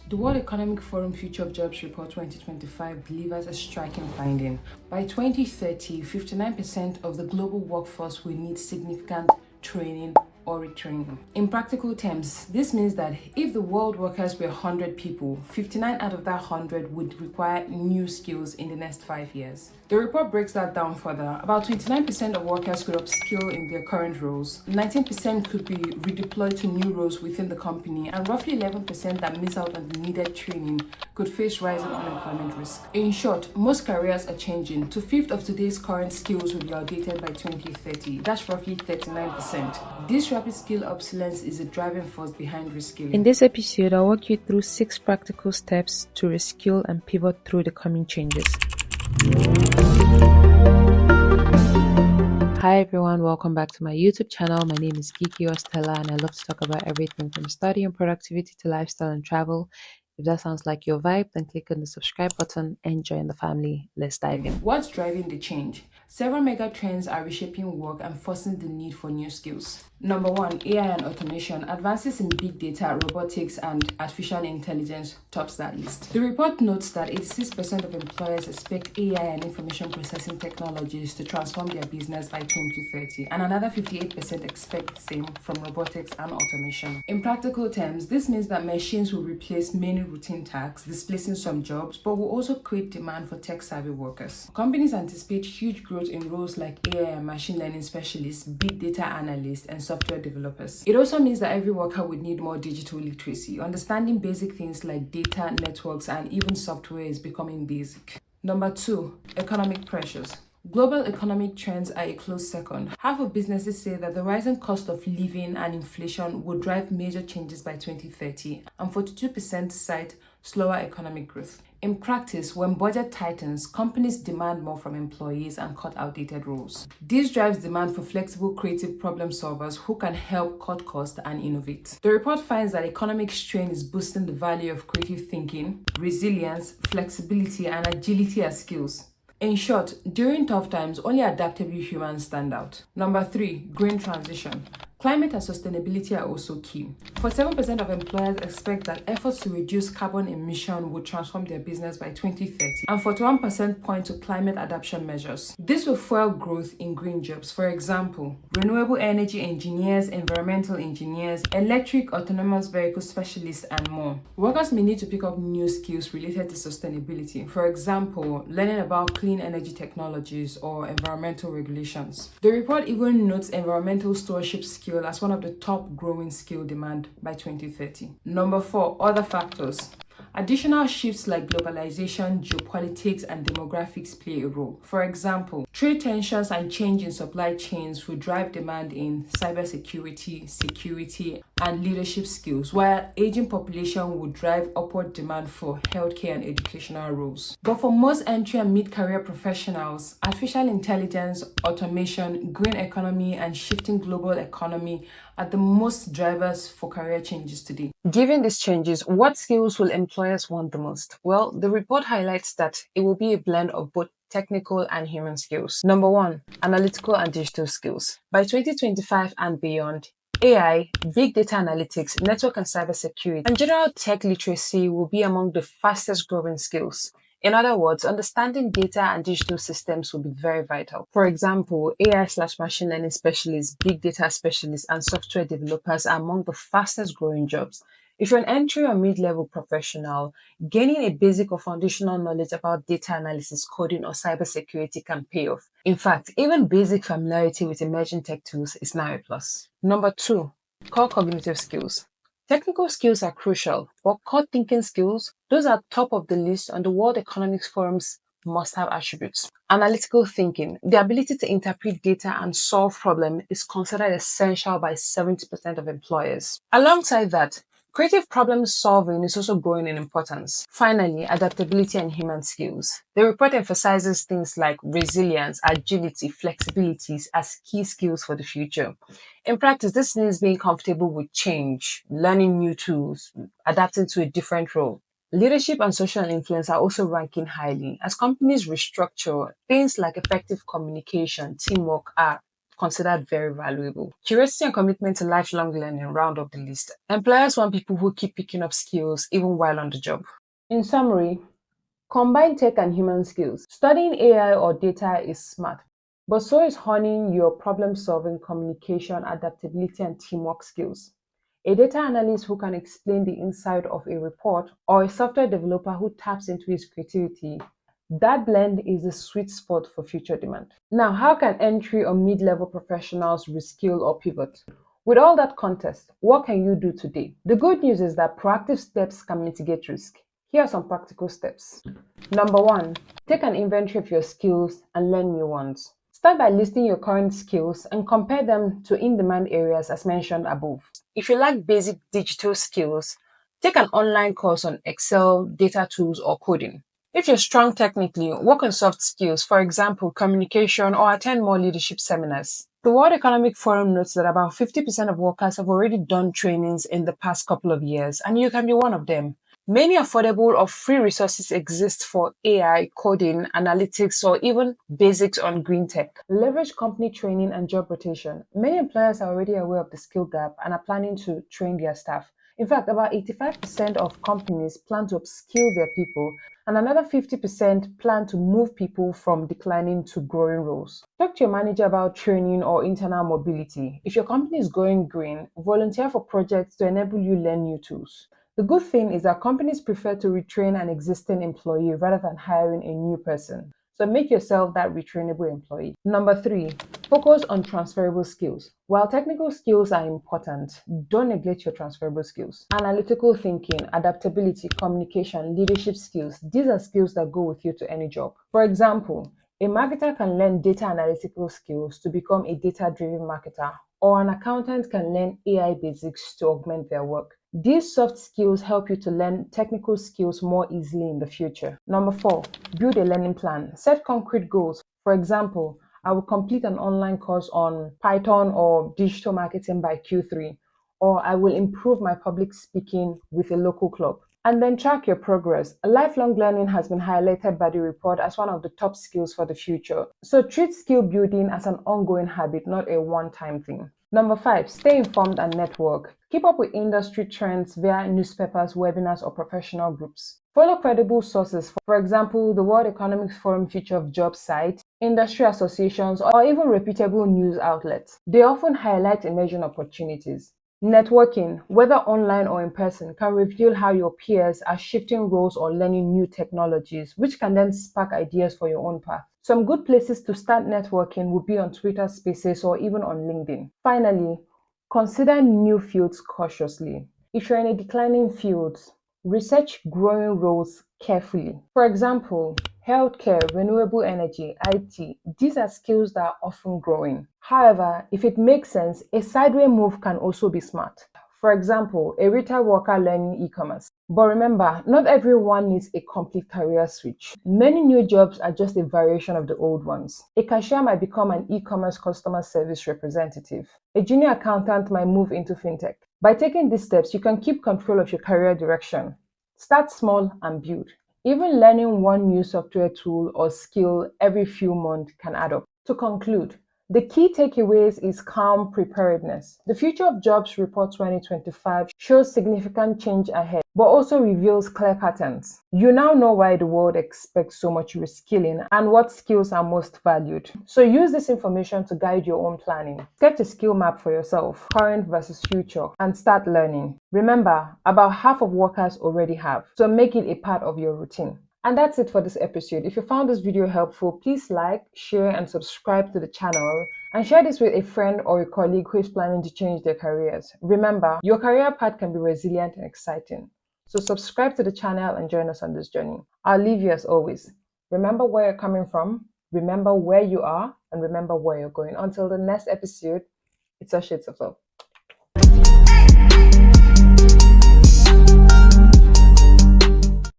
The World Economic Forum Future of Jobs Report 2025 delivers a striking finding. By 2030, 59% of the global workforce will need significant training or retraining. In practical terms, this means that if the world workers were 100 people, 59 out of that 100 would require new skills in the next 5 years. The report breaks that down further. About 29% of workers could upskill in their current roles, 19% could be redeployed to new roles within the company, and roughly 11% that miss out on the needed training could face rising unemployment risk. In short, most careers are changing. Two-fifths of today's current skills will be outdated by 2030. That's roughly 39%. This rapid skill obsolescence is a driving force behind reskilling. In this episode, I'll walk you through 6 practical steps to reskill and pivot through the coming changes. Hi everyone, welcome back to my YouTube channel. My name is Geeky Stella and I love to talk about everything from study and productivity to lifestyle and travel. If that sounds like your vibe, then click on the subscribe button and join the family. Let's dive in. What's driving the change? Several mega trends are reshaping work and forcing the need for new skills. Number 1, AI and automation. Advances in big data, robotics, and artificial intelligence tops that list. The report notes that 86% of employers expect AI and information processing technologies to transform their business by 2030, and another 58% expect the same from robotics and automation. In practical terms, this means that machines will replace many routine tasks, displacing some jobs, but will also create demand for tech-savvy workers. Companies anticipate huge growth in roles like AI and machine learning specialists, big data analysts, and software developers. It also means that every worker would need more digital literacy. Understanding basic things like data, networks, and even software is becoming basic. Number 2, economic pressures. Global economic trends are a close second. Half of businesses say that the rising cost of living and inflation will drive major changes by 2030, and 42% cite slower economic growth. In practice, when budget tightens, companies demand more from employees and cut outdated roles. This drives demand for flexible, creative problem solvers who can help cut costs and innovate. The report finds that economic strain is boosting the value of creative thinking, resilience, flexibility, and agility as skills. In short, during tough times, only adaptable humans stand out. Number 3, green transition. Climate and sustainability are also key. 47% of employers expect that efforts to reduce carbon emission will transform their business by 2030, and 41% point to climate adaptation measures. This will fuel growth in green jobs. For example, renewable energy engineers, environmental engineers, electric autonomous vehicle specialists, and more. Workers may need to pick up new skills related to sustainability. For example, learning about clean energy technologies or environmental regulations. The report even notes environmental stewardship skills as one of the top growing skill demand by 2030. Number 4, other factors. Additional shifts like globalization, geopolitics, and demographics play a role. For example, trade tensions and change in supply chains will drive demand in cybersecurity, security, and leadership skills, while aging population will drive upward demand for healthcare and educational roles. But for most entry and mid-career professionals, artificial intelligence, automation, green economy, and shifting global economy are the most drivers for career changes today. Given these changes, what skills will employers want the most? Well, the report highlights that it will be a blend of both technical and human skills. Number 1, analytical and digital skills. By 2025 and beyond, AI, big data analytics, network and cybersecurity, and general tech literacy will be among the fastest growing skills. In other words, understanding data and digital systems will be very vital. For example, AI/machine learning specialists, big data specialists, and software developers are among the fastest growing jobs. If you're an entry or mid-level professional, gaining a basic or foundational knowledge about data analysis, coding, or cybersecurity can pay off. In fact, even basic familiarity with emerging tech tools is now a plus. Number 2, core cognitive skills. Technical skills are crucial, but core thinking skills, those are top of the list on the World Economic Forum's must-have attributes. Analytical thinking, the ability to interpret data and solve problems, is considered essential by 70% of employers. Alongside that, creative problem solving is also growing in importance. Finally, adaptability and human skills. The report emphasizes things like resilience, agility, flexibilities as key skills for the future. In practice, this means being comfortable with change, learning new tools, adapting to a different role. Leadership and social influence are also ranking highly. As companies restructure, things like effective communication, teamwork are considered very valuable. Curiosity and commitment to lifelong learning round up the list. Employers want people who keep picking up skills even while on the job. In summary, combine tech and human skills. Studying AI or data is smart, but so is honing your problem-solving, communication, adaptability, and teamwork skills. A data analyst who can explain the inside of a report, or a software developer who taps into his creativity, that blend is a sweet spot for future demand. Now, how can entry or mid-level professionals reskill or pivot? With all that context, what can you do today? The good news is that proactive steps can mitigate risk. Here are some practical steps. Number one, take an inventory of your skills and learn new ones. Start by listing your current skills and compare them to in-demand areas as mentioned above. If you lack basic digital skills, take an online course on Excel, data tools, or coding. If you're strong technically, work on soft skills, for example, communication, or attend more leadership seminars. The World Economic Forum notes that about 50% of workers have already done trainings in the past couple of years, and you can be one of them. Many affordable or free resources exist for AI, coding, analytics, or even basics on green tech. Leverage company training and job rotation. Many employers are already aware of the skill gap and are planning to train their staff. In fact, about 85% of companies plan to upskill their people, and another 50% plan to move people from declining to growing roles. Talk to your manager about training or internal mobility. If your company is going green, volunteer for projects to enable you learn new tools. The good thing is that companies prefer to retrain an existing employee rather than hiring a new person. So make yourself that retrainable employee. Number three, focus on transferable skills. While technical skills are important, don't neglect your transferable skills. Analytical thinking, adaptability, communication, leadership skills, these are skills that go with you to any job. For example, a marketer can learn data analytical skills to become a data-driven marketer, or an accountant can learn AI basics to augment their work. These soft skills help you to learn technical skills more easily in the future. Number four, build a learning plan. Set concrete goals. For example, I will complete an online course on Python or digital marketing by Q3, or I will improve my public speaking with a local club. And then track your progress. Lifelong learning has been highlighted by the report as one of the top skills for the future. So treat skill building as an ongoing habit, not a one-time thing. Number five, stay informed and network. Keep up with industry trends via newspapers, webinars, or professional groups. Follow credible sources, for example, the World Economic Forum Future of Jobs site, industry associations, or even reputable news outlets. They often highlight emerging opportunities. Networking, whether online or in person, can reveal how your peers are shifting roles or learning new technologies, which can then spark ideas for your own path. Some good places to start networking would be on Twitter Spaces or even on LinkedIn. Finally, consider new fields cautiously. If you're in a declining field, research growing roles carefully. For example, healthcare, renewable energy, IT, these are skills that are often growing. However, if it makes sense, a sideways move can also be smart. For example, a retail worker learning e-commerce. But remember, not everyone needs a complete career switch. Many new jobs are just a variation of the old ones. A cashier might become an e-commerce customer service representative. A junior accountant might move into fintech. By taking these steps, you can keep control of your career direction. Start small and build. Even learning one new software tool or skill every few months can add up. To conclude, the key takeaways is calm preparedness. The Future of Jobs Report 2025 shows significant change ahead, but also reveals clear patterns. You now know why the world expects so much reskilling and what skills are most valued. So use this information to guide your own planning. Sketch a skill map for yourself, current versus future, and start learning. Remember, about half of workers already have, so make it a part of your routine. And that's it for this episode. If you found this video helpful, please like, share, and subscribe to the channel. And share this with a friend or a colleague who is planning to change their careers. Remember, your career path can be resilient and exciting. So subscribe to the channel and join us on this journey. I'll leave you as always. Remember where you're coming from, remember where you are, and remember where you're going. Until the next episode, it's a shades of love.